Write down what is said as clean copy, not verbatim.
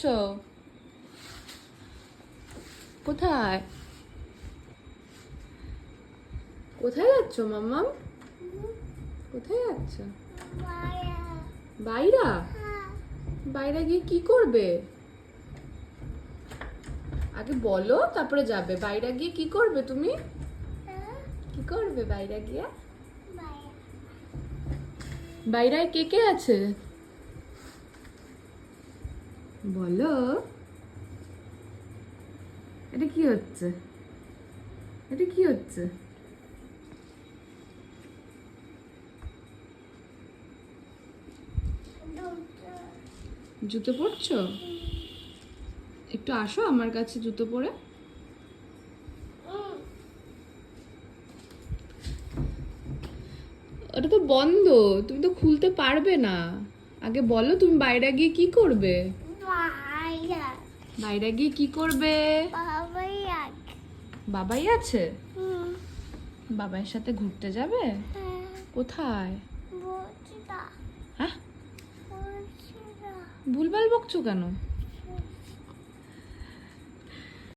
যাচ্ছ? কোথায় কোথায় যাচ্ছ মাম্মাম? কোথায় যাচ্ছ? বাইরা? বাইরে গিয়ে কি করবে? আগে বলো, তারপরে যাবে। বাইরে গিয়ে কি করবে তুমি? কি করবে বাইরে গিয়ে? বাইরে কে কে আছে বলো? এটা কি হচ্ছে? এটা কি হচ্ছে? জুতো পরছো? একটু আসো আমার কাছে জুতো পরে। ওটা তো বন্ধ, তুমি তো খুলতে পারবে না। আগে বলো তুমি বাইরে গিয়ে কি করবে? বাইরে গিয়ে কি করবে? বাবাই আছে? বাবার সাথে ঘুরতে যাবে? কোথায়? হ্যাঁ, ভুলভাল বকছো কেন?